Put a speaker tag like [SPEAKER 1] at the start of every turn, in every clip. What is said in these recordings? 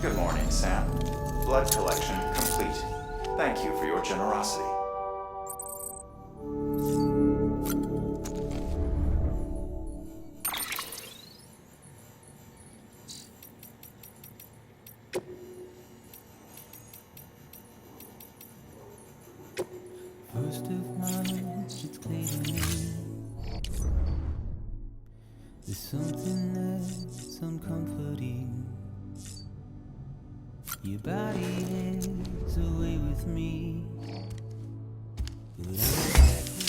[SPEAKER 1] Good morning, Sam. Blood collection complete. Thank you for your generosity.
[SPEAKER 2] First of March, it's clear to me there's something that's uncomforting. Your body is away with me, but I'm exactly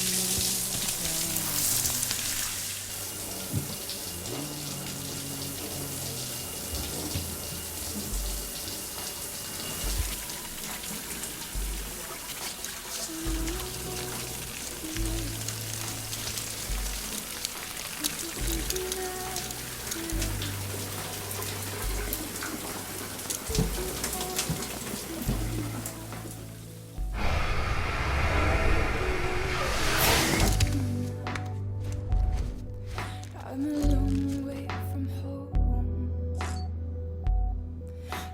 [SPEAKER 3] I'm a long way from home.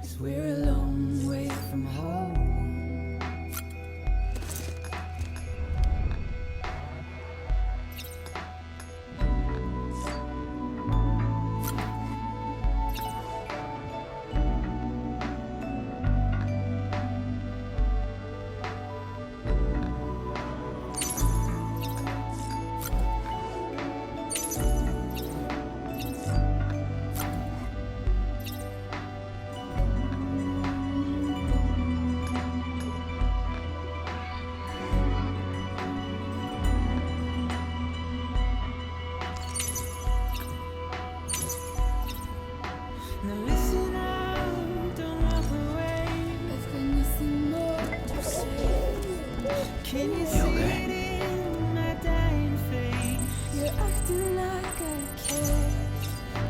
[SPEAKER 3] 'Cause we're a long way from home.
[SPEAKER 2] now listen up, don't walk away.
[SPEAKER 3] I've got nothing more to say.
[SPEAKER 2] Can you see it in my dying face?
[SPEAKER 3] You're acting like I care.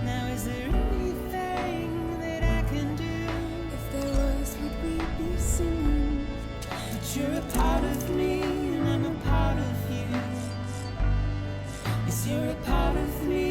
[SPEAKER 2] Now is there anything that I can do?
[SPEAKER 3] If there was, would we be singing?
[SPEAKER 2] But you're a part of me and I'm a part of you. Yes, you're a part of me.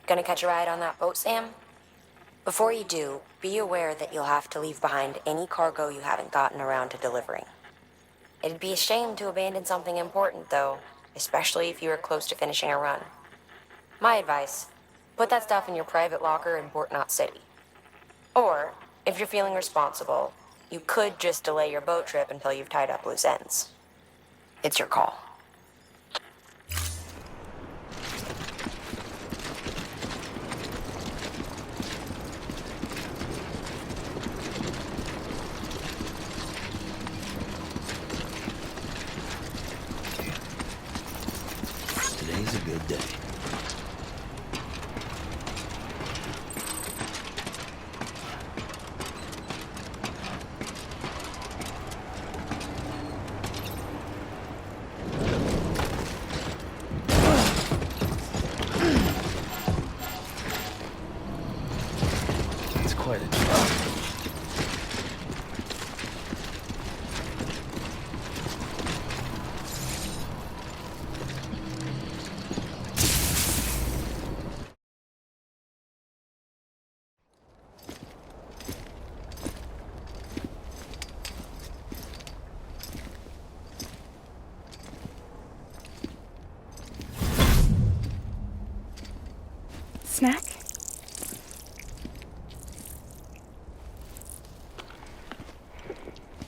[SPEAKER 4] Gonna catch a ride on that boat, Sam? Before you do, be aware that you'll have to leave behind any cargo you haven't gotten around to delivering. It'd be a shame to abandon something important, though, especially if you were close to finishing a run. My advice, put that stuff in your private locker in Port Knot City. Or, if you're feeling responsible, you could just delay your boat trip until you've tied up loose ends. It's your call.
[SPEAKER 5] Today's a good day. It's quite a job.
[SPEAKER 6] Snack?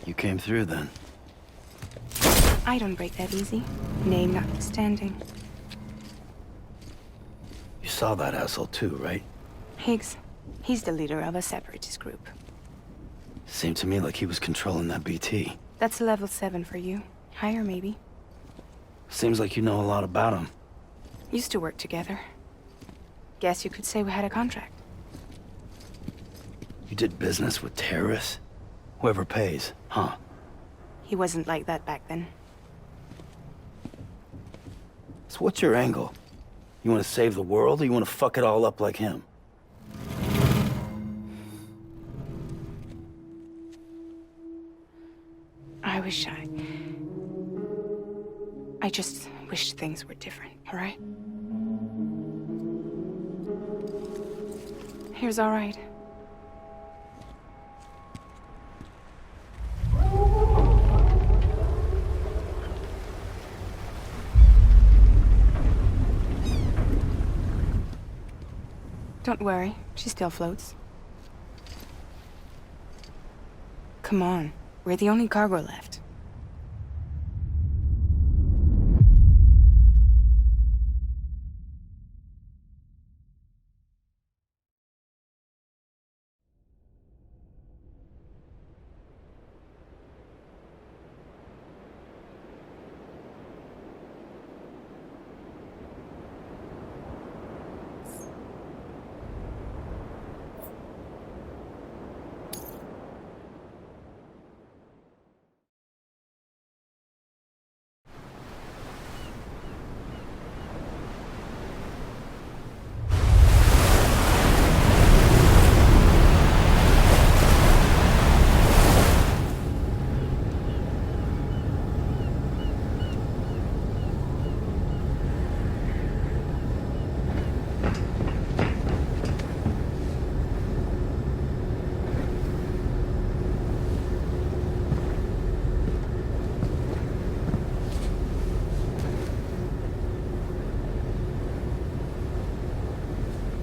[SPEAKER 5] You came through then.
[SPEAKER 6] I don't break that easy. Name notwithstanding.
[SPEAKER 5] You saw that asshole too, right?
[SPEAKER 6] Higgs. He's the leader of a separatist group.
[SPEAKER 5] Seemed to me like he was controlling that BT.
[SPEAKER 6] That's level 7 for you. Higher, maybe.
[SPEAKER 5] Seems like you know a lot about him.
[SPEAKER 6] Used to work together. Guess you could say we had a contract.
[SPEAKER 5] You did business with terrorists? Whoever pays, huh?
[SPEAKER 6] He wasn't like that back then.
[SPEAKER 5] So what's your angle? You want to save the world, or you want to fuck it all up like him?
[SPEAKER 6] I just wish things were different, all right? Here's all right. Don't worry, she still floats. Come on, we're the only cargo left.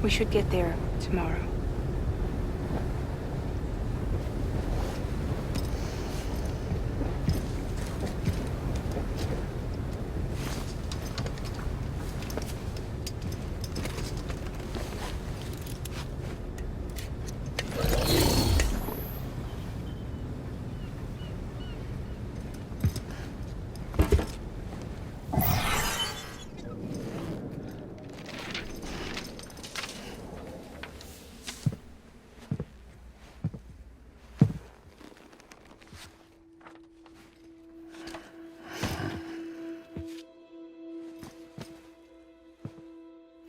[SPEAKER 6] We should get there tomorrow.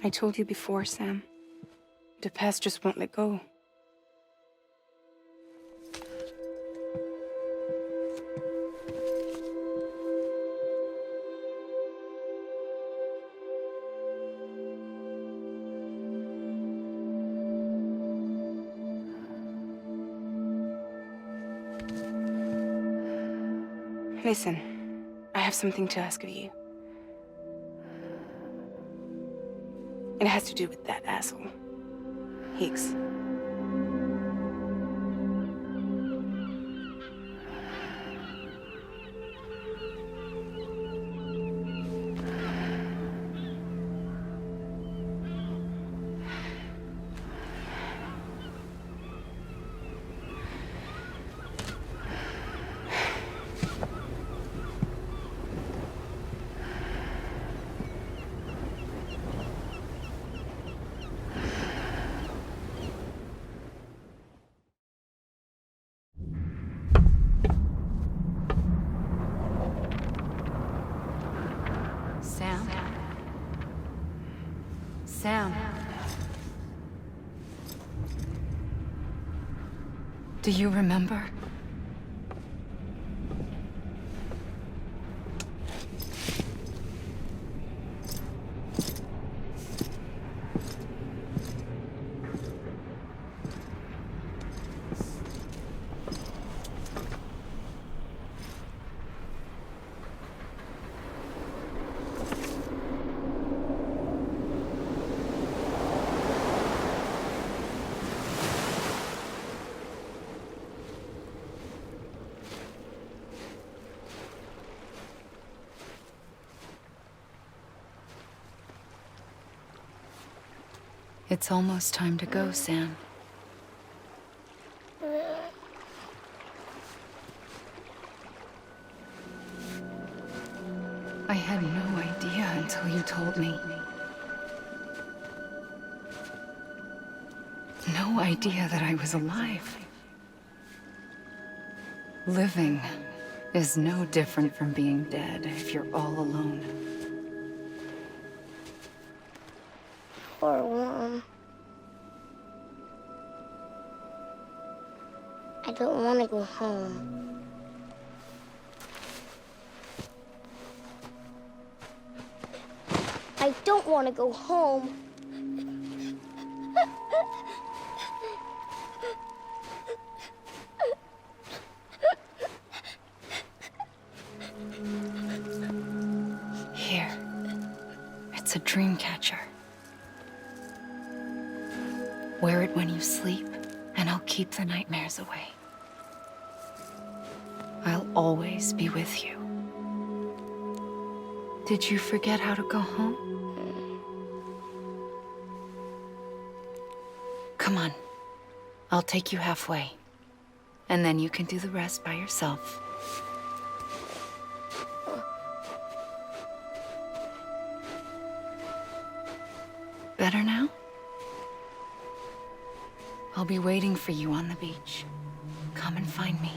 [SPEAKER 6] I told you before, Sam. The past just won't let go. Listen, I have something to ask of you. It has to do with that asshole, Higgs. Sam? Sam? Do you remember? It's almost time to go, Sam. I had no idea until you told me. No idea that I was alive. Living is no different from being dead if you're all alone.
[SPEAKER 7] Poor Mom. I don't want to go home. I don't want to go home.
[SPEAKER 6] Here. It's a dream catcher. Wear it when you sleep, and I'll keep the nightmares away. I'll always be with you. Did you forget how to go home? Come on. I'll take you halfway. And then you can do the rest by yourself. Better now? I'll be waiting for you on the beach. Come and find me.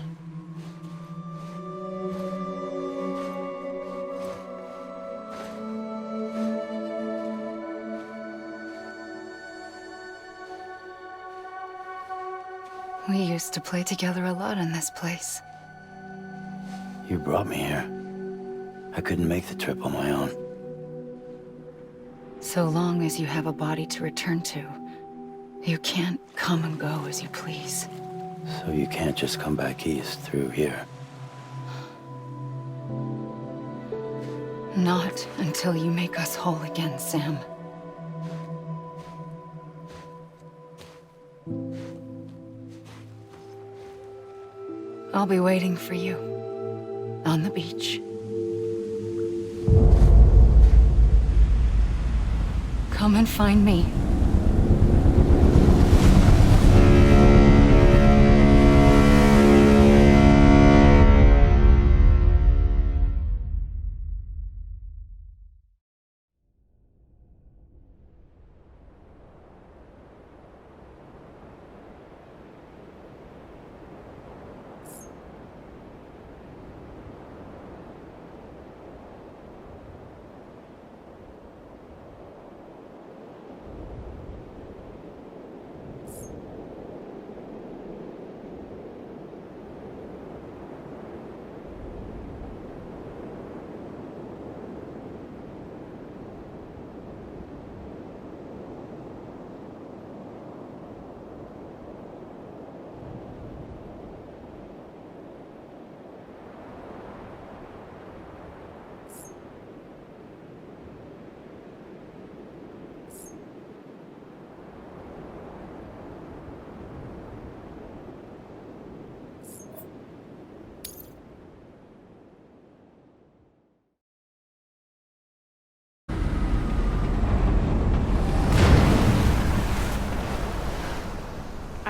[SPEAKER 6] We used to play together a lot in this place.
[SPEAKER 5] You brought me here. I couldn't make the trip on my own.
[SPEAKER 6] So long as you have a body to return to, you can't come and go as you please.
[SPEAKER 5] So you can't just come back east through here.
[SPEAKER 6] Not until you make us whole again, Sam. I'll be waiting for you on the beach. Come and find me.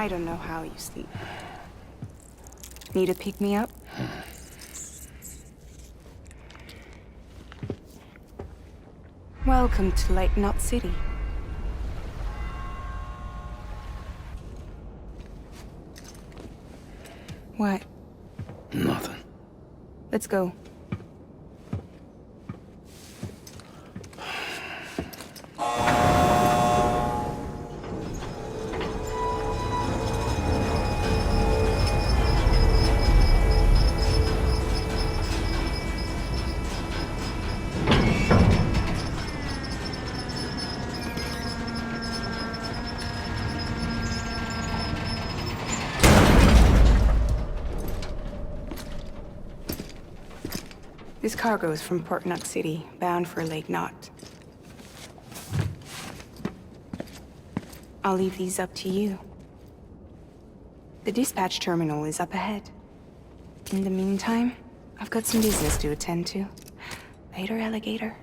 [SPEAKER 8] I don't know how you sleep. Need to pick me up? Welcome to Lake Knot City. What?
[SPEAKER 5] Nothing.
[SPEAKER 8] Let's go. This cargo is from Port Knot City, bound for Lake Knot. I'll leave these up to you. The dispatch terminal is up ahead. In the meantime, I've got some business to attend to. Later, alligator.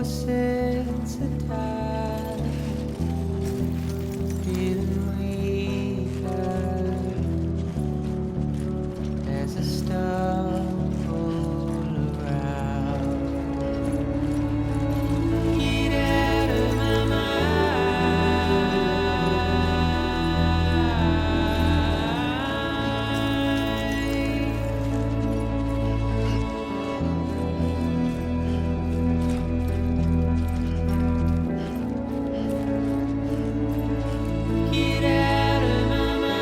[SPEAKER 2] closer to die, feeling weaker as a stumble around. Get out of my get out of my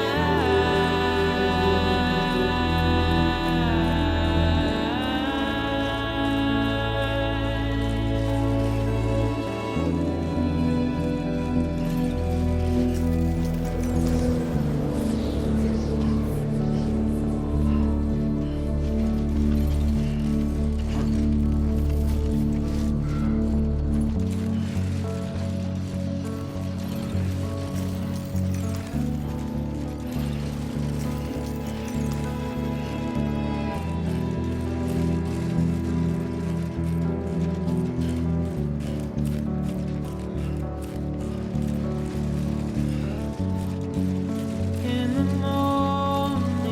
[SPEAKER 2] in the morning.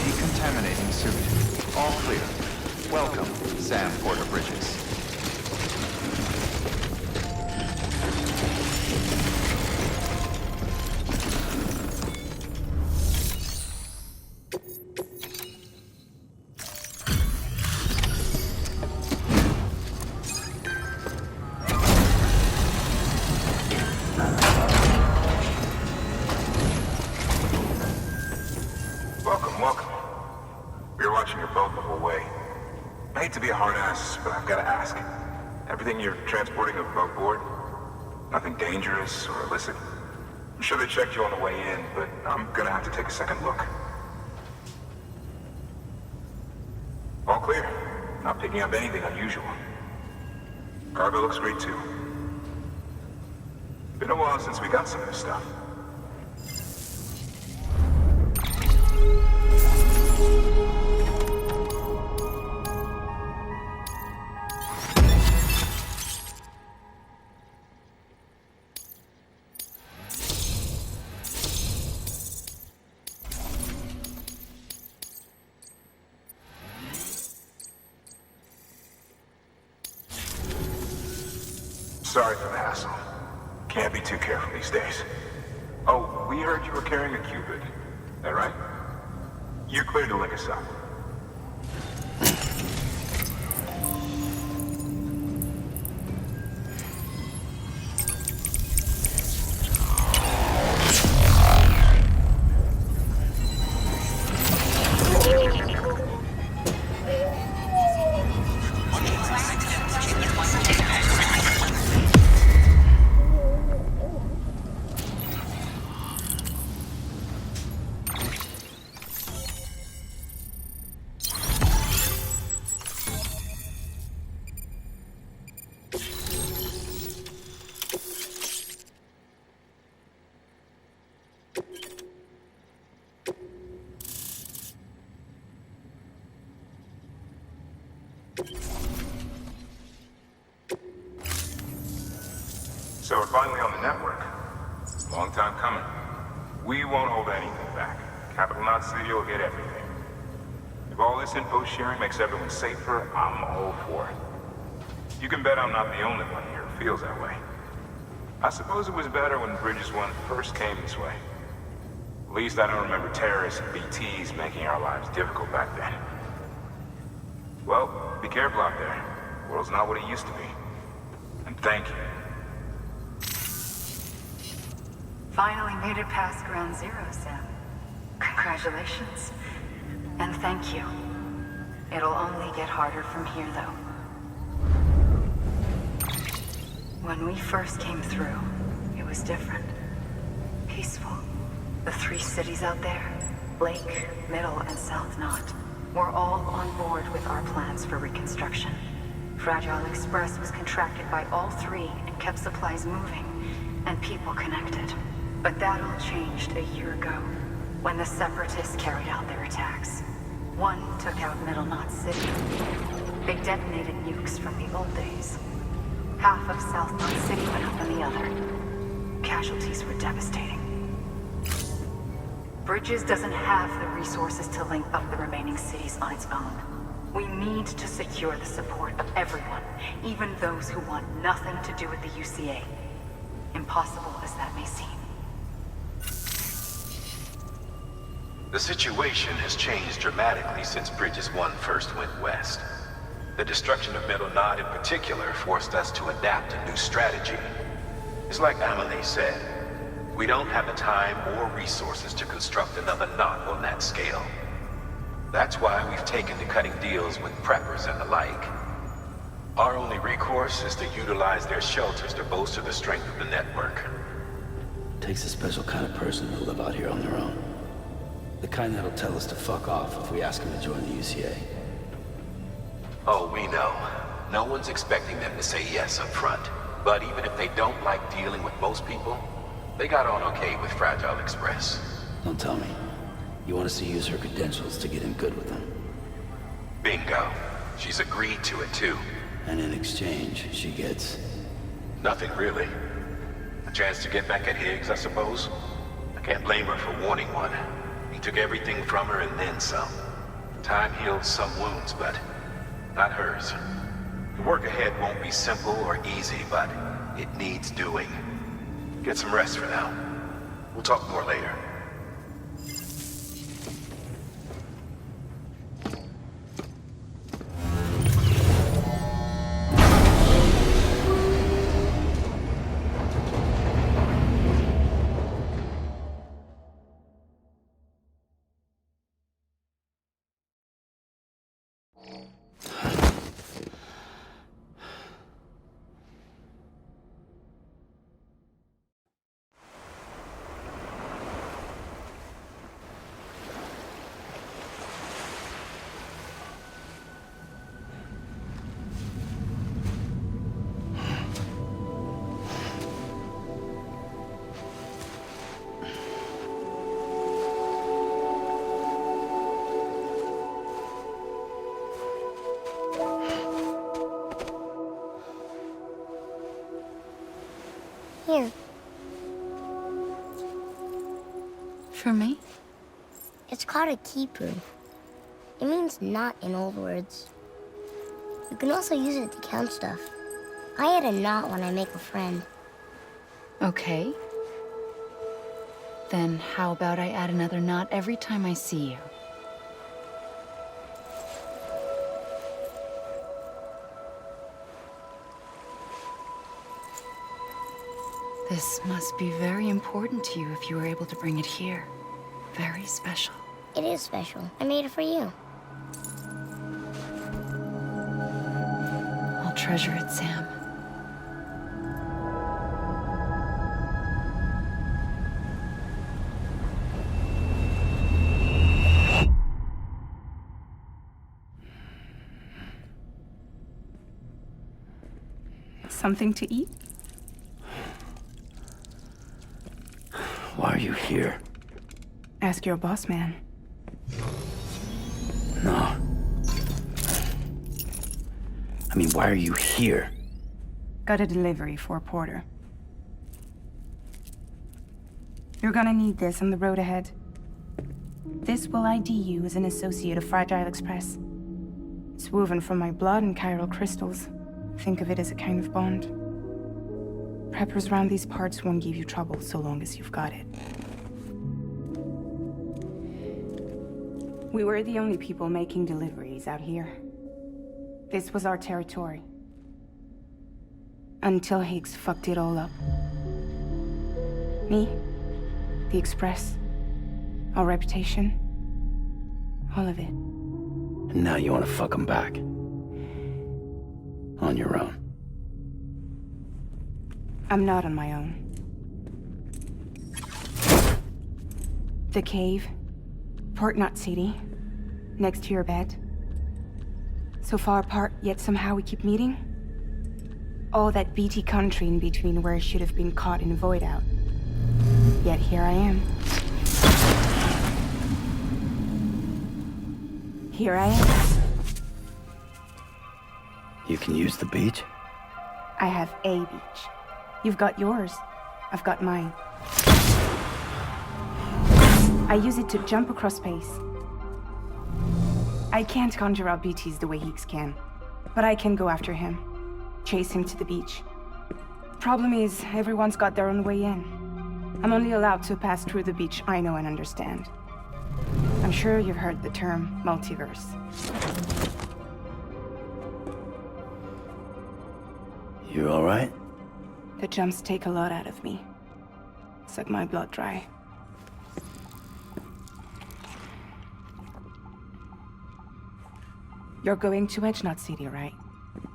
[SPEAKER 1] Decontaminating suit. All clear. Welcome, Sam Porter Bridges.
[SPEAKER 9] Welcome, welcome. We were watching your boat the whole way. I hate to be a hard ass, but I've got to ask. Everything you're transporting above board? Nothing dangerous or illicit? I'm sure they checked you on the way in, but I'm gonna have to take a second look. All clear. Not picking up anything unusual. Cargo looks great too. Been a while since we got some of this stuff. Sorry for the hassle. Can't be too careful these days. Oh, we heard you were carrying a Cupid. That right? You're clear to link us up. So we're finally on the network. Long time coming. We won't hold anything back. Capital Knot City will get everything. If all this info sharing makes everyone safer, I'm all for it. You can bet I'm not the only one here who feels that way. I suppose it was better when Bridges 1 first came this way. At least I don't remember terrorists and BTs making our lives difficult back then. Well, be careful out there. The world's not what it used to be. And thank you.
[SPEAKER 6] Finally made it past ground zero, Sam. Congratulations. And thank you. It'll only get harder from here, though. When we first came through, it was different. Peaceful. The 3 cities out there, Lake, Middle, and South Knot. We're all on board with our plans for reconstruction. Fragile Express was contracted by all three and kept supplies moving and people connected. But that all changed a year ago, when the Separatists carried out their attacks. One took out Middle Knot City. They detonated nukes from the old days. Half of South Knot City went up in the other. Casualties were devastating. Bridges doesn't have the resources to link up the remaining cities on its own. We need to secure the support of everyone, even those who want nothing to do with the UCA. Impossible as that may seem.
[SPEAKER 10] The situation has changed dramatically since Bridges 1 first went west. The destruction of Middle Knot in particular forced us to adapt a new strategy. It's like Amelie said, we don't have the time or resources to construct another knot on that scale. That's why we've taken to cutting deals with preppers and the like. Our only recourse is to utilize their shelters to bolster the strength of the network.
[SPEAKER 5] Takes a special kind of person to live out here on their own. The kind that'll tell us to fuck off if we ask them to join the UCA.
[SPEAKER 10] Oh, we know. No one's expecting them to say yes up front. But even if they don't like dealing with most people, they got on okay with Fragile Express.
[SPEAKER 5] Don't tell me. You want us to use her credentials to get in good with them?
[SPEAKER 10] Bingo. She's agreed to it too.
[SPEAKER 5] And in exchange, she gets...
[SPEAKER 10] Nothing really. A chance to get back at Higgs, I suppose? I can't blame her for wanting one. He took everything from her and then some. Time healed some wounds, but not hers. The work ahead won't be simple or easy, but it needs doing. Get some rest for now. We'll talk more later.
[SPEAKER 7] Here.
[SPEAKER 11] For me?
[SPEAKER 7] It's called a keeper. It means knot in old words. You can also use it to count stuff. I add a knot when I make a friend.
[SPEAKER 11] Okay. Then how about I add another knot every time I see you? This must be very important to you if you were able to bring it here. Very special.
[SPEAKER 7] It is special. I made it for you.
[SPEAKER 11] I'll treasure it, Sam.
[SPEAKER 8] Something to eat?
[SPEAKER 5] Why are you here?
[SPEAKER 8] Ask your boss man.
[SPEAKER 5] No. I mean, why are you here?
[SPEAKER 8] Got a delivery for a porter. You're gonna need this on the road ahead. This will ID you as an associate of Fragile Express. It's woven from my blood and chiral crystals. Think of it as a kind of bond. Preppers around these parts won't give you trouble so long as you've got it. We were the only people making deliveries out here. This was our territory. Until Higgs fucked it all up. Me, the Express, our reputation, all of it.
[SPEAKER 5] And now you want to fuck them back. On your own.
[SPEAKER 8] I'm not on my own. The cave, Port Knot City, next to your bed. So far apart, yet somehow we keep meeting. All that BT country in between where I should have been caught in a void out. Yet here I am. Here I am.
[SPEAKER 5] You can use the beach?
[SPEAKER 8] I have a beach. You've got yours. I've got mine. I use it to jump across space. I can't conjure up BTs the way Heeks can, but I can go after him, chase him to the beach. Problem is, everyone's got their own way in. I'm only allowed to pass through the beach I know and understand. I'm sure you've heard the term multiverse.
[SPEAKER 5] You all right?
[SPEAKER 8] The jumps take a lot out of me. Suck my blood dry. You're going to Edge Knot City, right?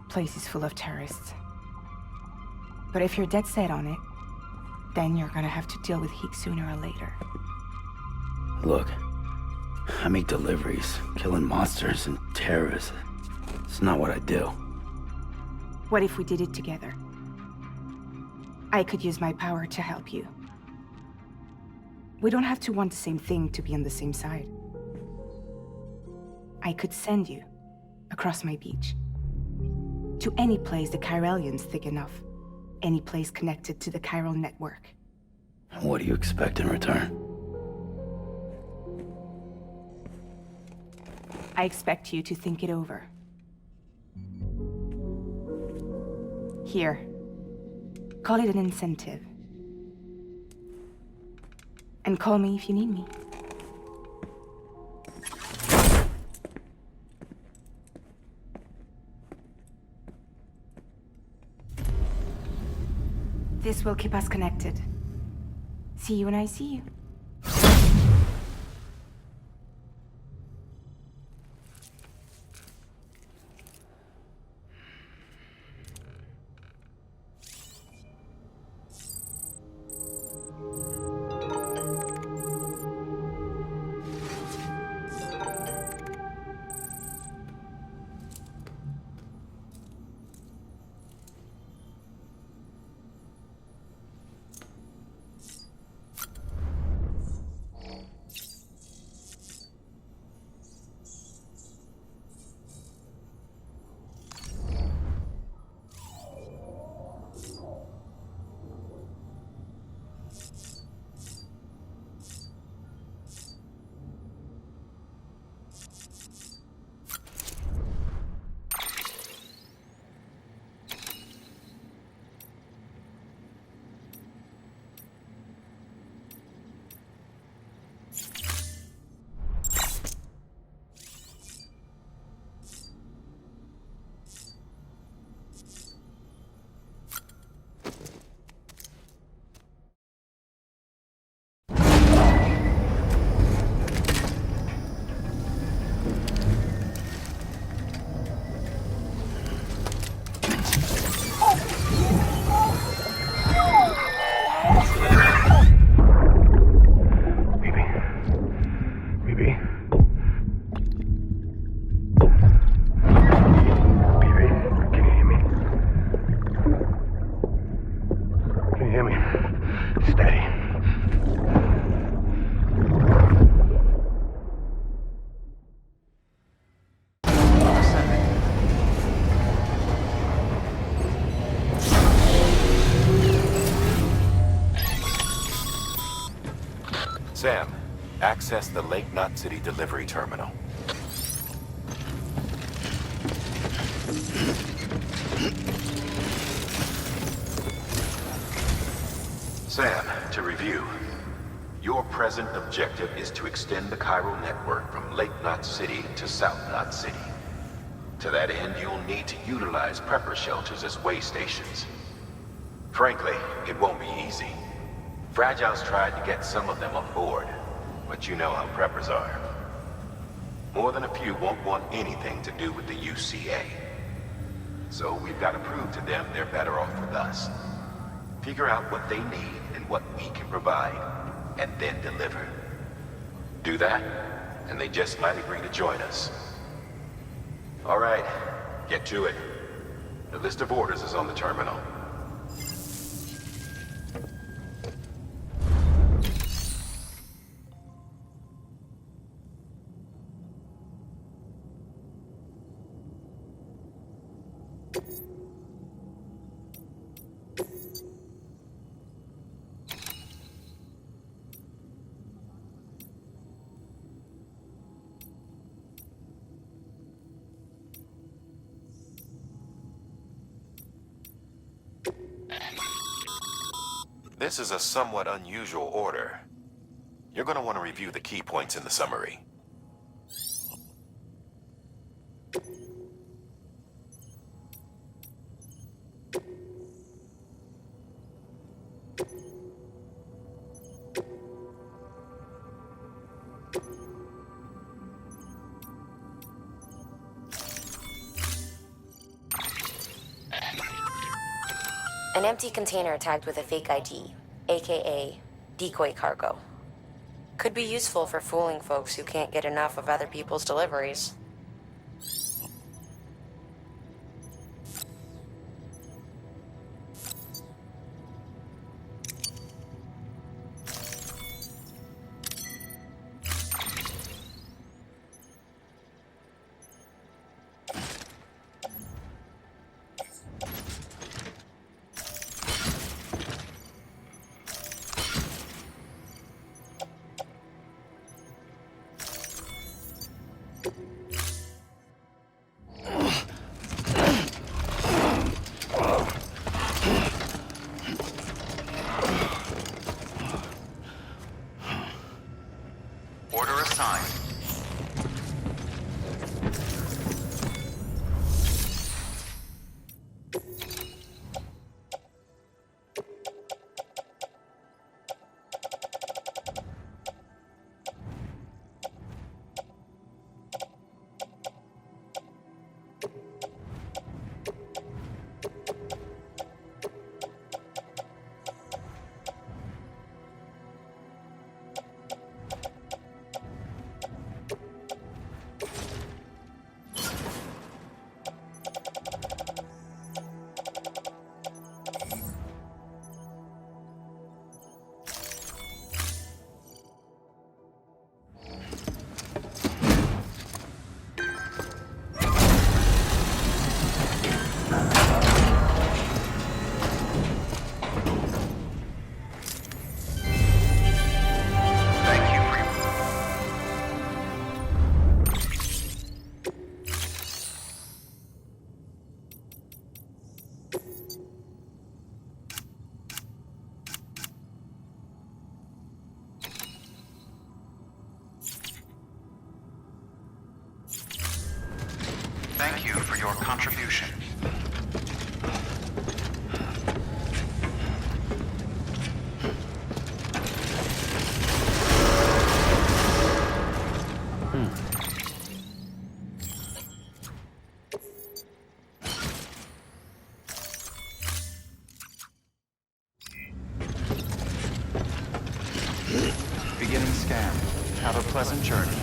[SPEAKER 8] Place is full of terrorists. But if you're dead set on it, then you're gonna have to deal with Heeks sooner or later.
[SPEAKER 5] Look, I make deliveries, killing monsters and terrorists. It's not what I do.
[SPEAKER 8] What if we did it together? I could use my power to help you. We don't have to want the same thing to be on the same side. I could send you across my beach. To any place the Chiralian's thick enough. Any place connected to the chiral network.
[SPEAKER 5] What do you expect in return?
[SPEAKER 8] I expect you to think it over. Here. Call it an incentive. And call me if you need me. This will keep us connected. See you when I see you.
[SPEAKER 10] Sam, access the Lake Knot City delivery terminal. Sam, to review. Your present objective is to extend the chiral network from Lake Knot City to South Knot City. To that end, you'll need to utilize prepper shelters as way stations. Frankly, it won't be easy. Fragile's tried to get some of them on board, but you know how preppers are. More than a few won't want anything to do with the UCA. So we've got to prove to them they're better off with us. Figure out what they need and what we can provide, and then deliver. Do that, and they just might agree to join us. All right, get to it. The list of orders is on the terminal. This is a somewhat unusual order. You're going to want to review the key points in the summary.
[SPEAKER 4] An empty container tagged with a fake ID, aka decoy cargo. Could be useful for fooling folks who can't get enough of other people's deliveries.
[SPEAKER 1] Order assigned. Thank you for your contribution. Beginning scan. Have a pleasant journey.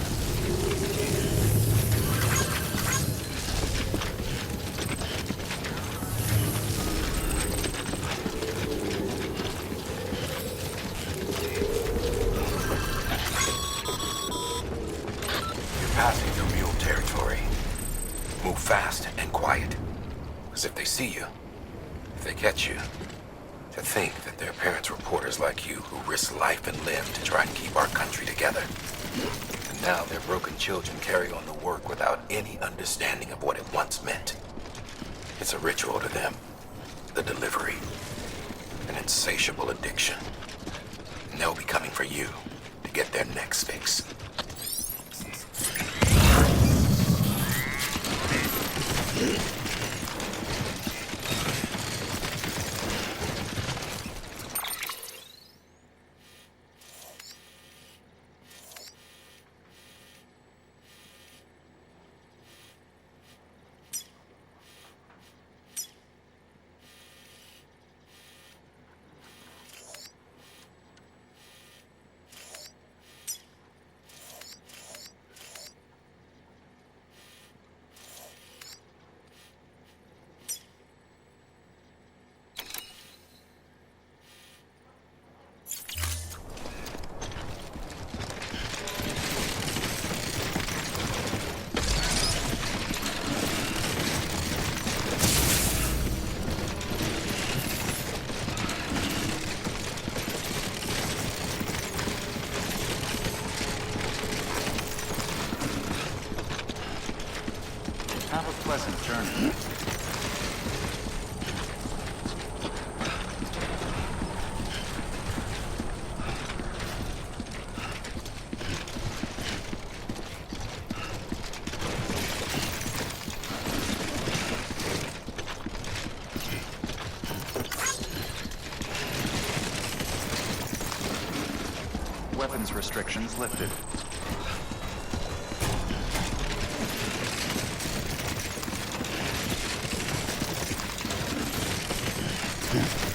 [SPEAKER 10] Passing through mule territory. Move fast and quiet. Because if they see you, if they catch you, to think that their parents reporters like you who risk life and limb to try and keep our country together. And now their broken children carry on the work without any understanding of what it once meant. It's a ritual to them. The delivery. An insatiable addiction. And they'll be coming for you to get their next fix.
[SPEAKER 1] Have a pleasant journey. Weapons restrictions lifted.
[SPEAKER 5] Yeah.